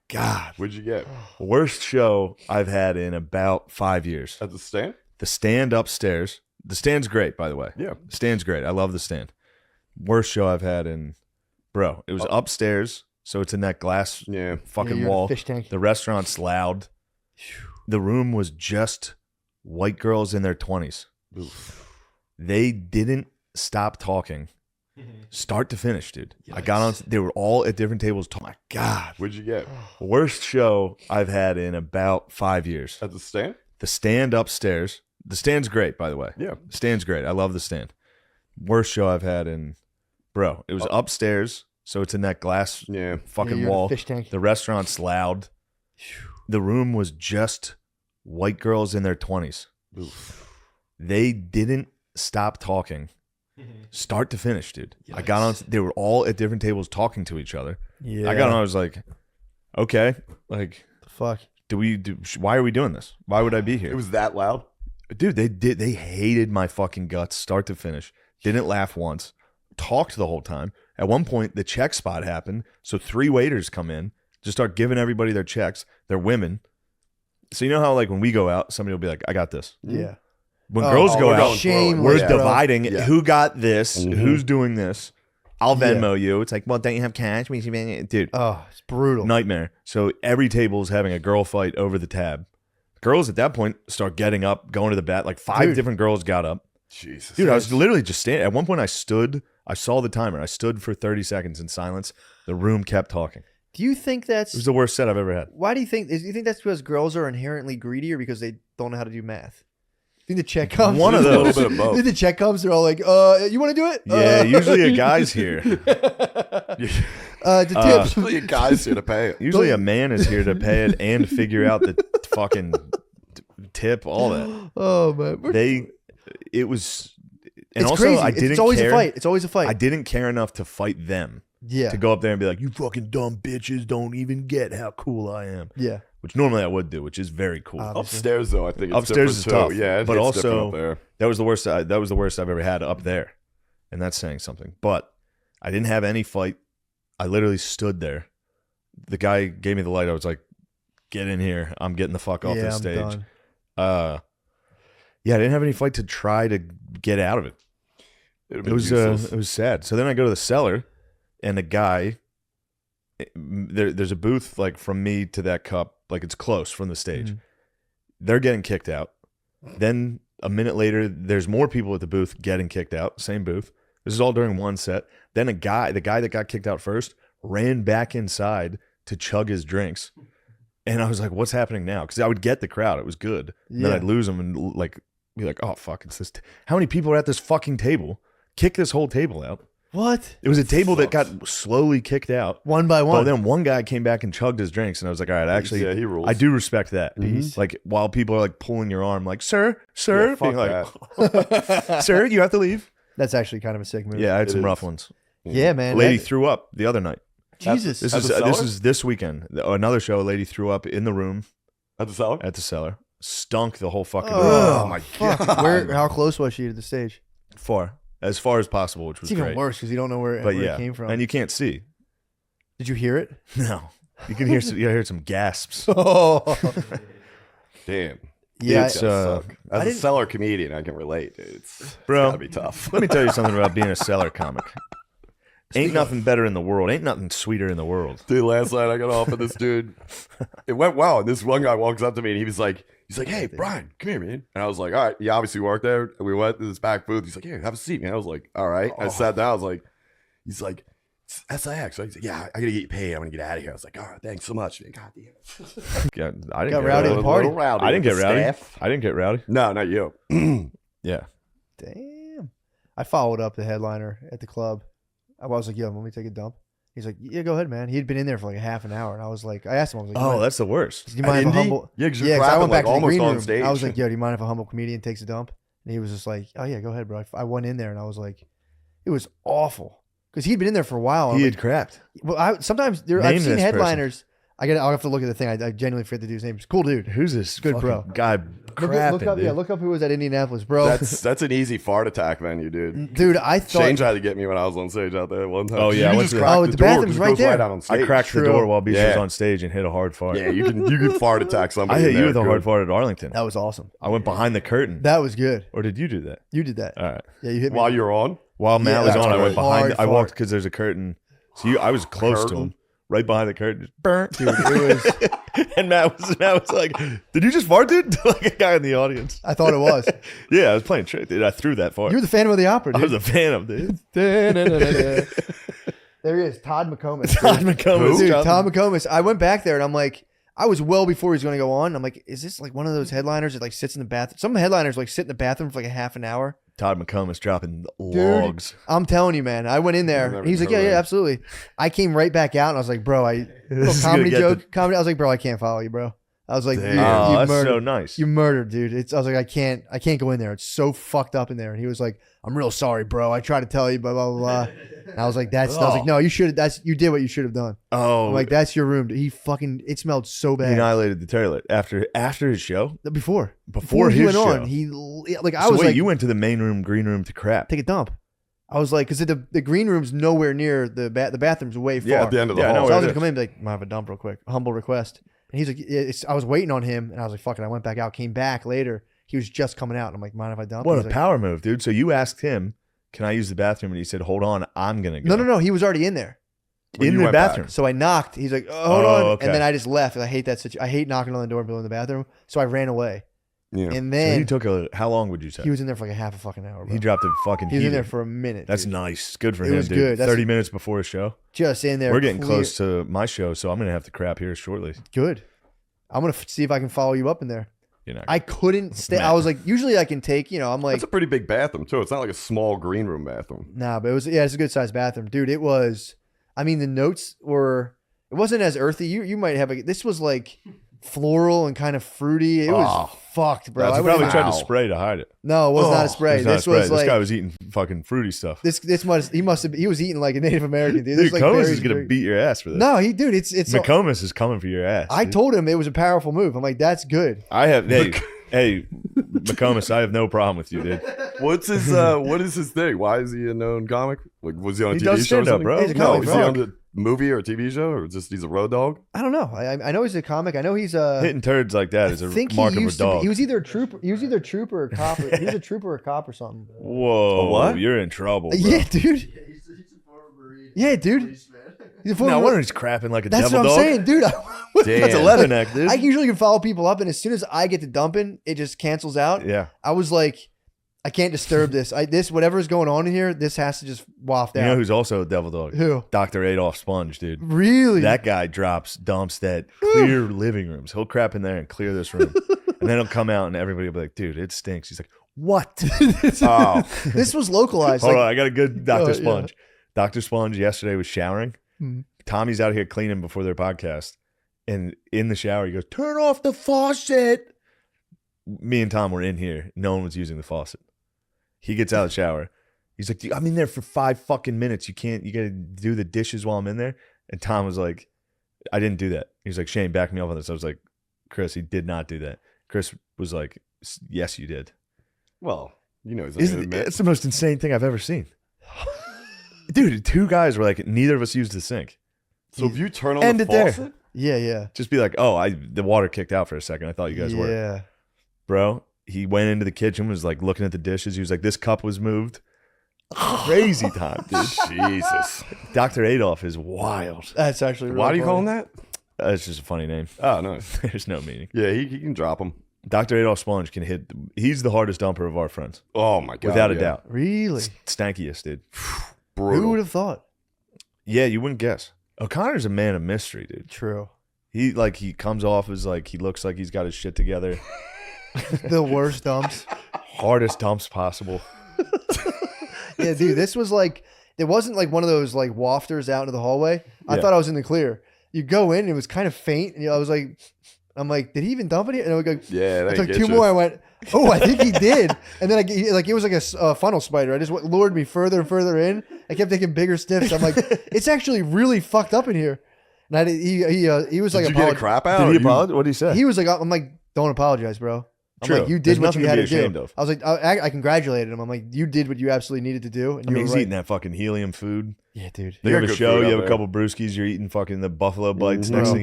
God. What'd you get? Worst show I've had in about 5 years. At the stand? The stand upstairs. The stand's great, by the way. Yeah. The stand's great. I love the stand. Worst show I've had in, bro. It was upstairs, so it's in that glass fucking you're in a wall. fish tank. The restaurant's loud. The room was just white girls in their 20s. They didn't stop talking, start to finish, dude. Yes. I got on. They were all at different tables. My God. What'd you get? Worst show I've had in about 5 years. At the stand? The stand upstairs. The stand's great, by the way. Yeah. The stand's great. I love the stand. Worst show I've had in, bro. It was upstairs, so it's in that glass fucking you're in a wall. fish tank. The restaurant's loud. The room was just white girls in their 20s. They didn't stop talking, start to finish, dude. Yes. I got on. They were all at different tables talking to each other. Yeah. I got on. I was like, okay, like, the fuck. Why are we doing this? Why would I be here? It was that loud? Dude, they hated my fucking guts, start to finish. Didn't laugh once. Talked the whole time. At one point, the check spot happened. So 3 waiters come in, just start giving everybody their checks. They're women. So you know how like when we go out, somebody will be like, I got this. Yeah. When girls go out, we're dividing who got this, who's doing this. I'll Venmo you. It's like, well, don't you have cash? Dude. Oh, it's brutal. Nightmare. So every table is having a girl fight over the tab. Girls at that point start getting up, going to the bat. Like 5 different girls got up. Jesus. Dude, I was literally just standing. At one point I stood. I saw the timer. I stood for 30 seconds in silence. The room kept talking. Do you think that's... It was the worst set I've ever had. Why do you think... Do you think that's because girls are inherently greedy or because they don't know how to do math? Think the check comes? One of those. A little bit of both. Think the check comes, they're all like, you want to do it? Yeah, usually a guy's here. The tips. Usually a guy's here to pay it. Usually a man is here to pay it and figure out the fucking tip, all that. Oh, man. It was... And it's also, crazy. I didn't it's always care. A fight. It's always a fight. I didn't care enough to fight them. Yeah. To go up there and be like, you fucking dumb bitches don't even get how cool I am. Yeah. Which normally I would do, which is very cool. Upstairs, though, I think it's upstairs is tough. Yeah, but also there. that was the worst. That was the worst I've ever had up there, and that's saying something. But I didn't have any fight. I literally stood there. The guy gave me the light. I was like, "Get in here! I'm getting the fuck off this stage." Done. I didn't have any fight to try to get out of it. It was sad. So then I go to the cellar, and the guy. There's a booth like from me to that cup, like it's close from the stage. They're getting kicked out. Then a minute later, there's more people at the booth getting kicked out. Same booth. This is all during one set. Then the guy that got kicked out first, ran back inside to chug his drinks. And I was like, what's happening now? Because I would get the crowd. It was good. And then I'd lose them and like be like, oh, fuck, it's this. How many people are at this fucking table? Kick this whole table out. What? It was a table that got slowly kicked out. One by one. But then one guy came back and chugged his drinks, and I was like, all right, actually, he rules. I do respect that. Like, while people are like pulling your arm, like, sir, being like, sir, you have to leave. That's actually kind of a sick move. Yeah, I had some rough ones. Yeah, man. A lady threw up the other night. Jesus. This is this weekend. Another show, a lady threw up in the room. At the cellar? At the cellar. Stunk the whole fucking room. Oh, my God. How close was she to the stage? As far as possible, which was it's even great. worse because you don't know where it came from. And you can't see. Did you hear it? No. You can hear some gasps. Oh. Damn. Yeah. As a cellar comedian, I can relate. It's gotta be tough. Let me tell you something about being a cellar comic. Ain't nothing better in the world. Ain't nothing sweeter in the world. Dude, last night I got off of this dude. It went well. And this one guy walks up to me and he was like, hey, Brian, come here, man. And I was like, all right. You obviously worked there. And we went to this back booth. He's like, here, have a seat, man. I was like, all right. I sat down. I was like, he's like, it's SIX. So he's like, yeah, I got to get you paid. I'm going to get out of here. I was like, all right, thanks so much, man. God damn. I didn't got rowdy at the party. I didn't get rowdy. I didn't get rowdy. No, not you. Yeah. Damn. I followed up the headliner at the club. I was like, yo, let me take a dump. He's like, yeah, go ahead, man. He'd been in there for like a half an hour. And I was like, I asked him, I was like, oh, that's the worst. Do you mind if a humble? Yeah, because I went back to the green room. Stage. I was like, yo, do you mind if a humble comedian takes a dump? And he was just like, oh, yeah, go ahead, bro. I went in there and I was like, it was awful. Because he'd been in there for a while. He had crapped. Well, sometimes I've seen headliners. I'll have to look at the thing. I genuinely forget the dude's name. He's a cool dude. Who's this Good fucking bro. guy crapping, Look up, dude? yeah, look up who was at Indianapolis, bro. That's an easy fart attack venue, dude. Dude, I thought. Shane tried to get me when I was on stage out there one time. Oh, yeah, I you went just to- cracked Oh, the the door bathroom's 'cause it right goes there. down on I stage. cracked the True. door while Beach was Yeah. on stage and hit a hard fart. Yeah, you can fart attack somebody. I hit in you there, with a hard good. fart at Arlington. That was awesome. I went behind the curtain. That was good. Or did you do that? You did that. All right. Yeah, you hit me. While you're on. While Matt Yeah, was that's on, I went great. behind. Hard I walked fart. because there's a curtain. So I was close to him, right behind the curtain. Just burnt, Dude, it was. and Matt was like, "Did you just fart, dude?" Like a guy in the audience. I thought it was. Yeah, I was playing trick, dude. I threw that fart. You were the Phantom of the Opera, I dude. was a fan of dude. There he is, Todd McComas. Todd McComas. Dude, dropping- Todd McComas. I went back there and I'm like, I was well before he's going to go on. I'm like, is this like one of those headliners that like sits in the bathroom? Some of the headliners like sit in the bathroom for like a half an hour. Todd McComas dropping logs. I'm telling you, man. I went in I've there. never He's like, heard yeah, of yeah, that. absolutely. I came right back out and I was like, bro, This little is comedy gonna get joke, comedy. I was like, bro, I can't follow you, bro. I was like, Damn. you Oh, that's murdered. so nice. You murdered, dude. I was like, I can't go in there. It's so fucked up in there. And he was like, I'm real sorry, bro. I tried to tell you, blah blah blah. And I was like, I was like, no, you should. You did what you should have done. Oh, I'm like, that's your room. He fucking. It smelled so he bad. annihilated the toilet after his show. Before His he went show. on, he like I So was wait, like, you went to the main room, green room to crap. take a dump. I was like, because the green room's nowhere near the bathroom's way far. Yeah, at the end of the Yeah, I know hall. So I where was it gonna is. come in and be like, "I have a dump real quick, a humble request." And he's like, I was waiting on him, and I was like, "Fuck it." I went back out, came back later. He was just coming out, and I'm like, "Mind if I dump?" What He a was like, power move, dude. So you asked him, "Can I use the bathroom?" And he said, "Hold on, I'm gonna go." No. He was already in there. When In you the went back. bathroom. So I knocked. He's like, "Hold Oh, on," okay. and then I just left. I hate that situation. I hate knocking on the door and being in the bathroom. So I ran away, Yeah. and So then he took how long would you say? he was in there for like a half a fucking hour. Bro. He dropped a fucking He was in heater. there for a minute. That's dude. nice. Good for It him, was dude. good. That's- 30 minutes before his show. Just in there. We're getting clear- close to my show, so I'm gonna have to crap here shortly. Good. I'm gonna see if I can follow you up in there. You know, I couldn't stay. I Man. was like, usually I can take. I'm like, That's a pretty big bathroom too. It's not like a small green room bathroom. nah, but it's a good sized bathroom, dude. It was. I mean, the notes were. It wasn't as earthy. You might have this was like floral and kind of fruity. It was Oh. fucked, bro. That's I he would've probably even- tried to Wow. spray to hide it. No, it was not a Oh, spray. It's not a This spray. was like this guy was eating fucking fruity stuff. this. He was eating like a Native American dude. This Dude, was like Combs berries is gonna and beat your ass for this. No, it's. McComas is coming for your ass. I dude. told him it was a powerful move. I'm like, that's good. I have. Hey, McComas, I have no problem with you, dude. What is his thing? Why is he a known comic? Like, was he on a He TV does show or stand-up, something? bro. He's a No, comic, is he bro. on the movie or a TV show, or just he's a road dog? I don't know. I know he's a comic. I know he's a. Hitting turds like that is I a think mark he of a used to be, dog. he was either a trooper. He was either a trooper or cop. He was a trooper or cop or something. Whoa, A what? You're in trouble, bro. Yeah, dude. Yeah, dude. He's a former. No wonder he's crapping like a That's devil what I'm dog. saying, dude. That's a Damn. leatherneck, dude. I usually can follow people up, and as soon as I get to dumping, it just cancels out. Yeah. I was like, I can't disturb this. Whatever's going on in here, this has to just waft You out. know who's also a devil dog? Who? Dr. Adolf Sponge, dude. Really? That guy dumps that clear living rooms. He'll crap in there and clear this room. And then he'll come out and everybody will be like, dude, it stinks. He's like, what? Oh, This was localized. Hold like, on, I got a good Dr. Yeah. Sponge. Dr. Sponge yesterday was showering. Mhm. Tommy's out here cleaning before their podcast. And in the shower, he goes, turn off the faucet. Me and Tom were in here. No one was using the faucet. He gets out of the shower. He's like, I'm in there for 5 fucking minutes. You got to do the dishes while I'm in there. And Tom was like, I didn't do that. He was like, Shane, back me up on this. I was like, Chris, he did not do that. Chris was like, yes, you did. well, he's not gonna admit. It's the most insane thing I've ever seen. Dude, 2 guys were like, neither of us used the sink. So if you turn on End the it there. faucet, yeah. Just be like, the water kicked out for a second. I thought you guys were. Yeah. Bro, he went into the kitchen, was like looking at the dishes. He was like, this cup was moved. Crazy time, dude. Jesus. Dr. Adolf is wild. That's actually really Why do you call him funny. that? It's just a funny name. Oh, nice. There's no meaning. Yeah, he can drop him. Dr. Adolf Sponge can hit. He's the hardest dumper of our friends. Oh my god, Without a yeah. doubt. Really? Stankiest, dude. Brutal. Who would have thought? Yeah, you wouldn't guess. O'Connor's a man of mystery, dude. True. He comes off as like, he looks like he's got his shit together. The worst dumps. Hardest dumps possible. Yeah, dude, this was like, it wasn't like one of those like wafters out into the hallway. I Yeah. thought I was in the clear. You go in, and it was kind of faint, and I was like, I'm like, did he even dump it? And I would go, Yeah, I they took get 2 you. more. I went, oh, I think he did. And then it was like a funnel spider. I just lured me further and further in. I kept taking bigger sniffs. I'm like, it's actually really fucked up in here. And he was like, Did you get a crap out? Did or he you- apologize? What did he say? He was like, I'm like, don't apologize, bro. I'm True. like, you There's did what nothing you to had be to do. ashamed of. I was like, I congratulated him. I'm like, you did what you absolutely needed to do. And I you mean, were he's right. eating that fucking helium food. Yeah, dude. You got have a good show, food you out have a there. couple brewskis, you're eating fucking the buffalo bites. Mhm. Next Bro. thing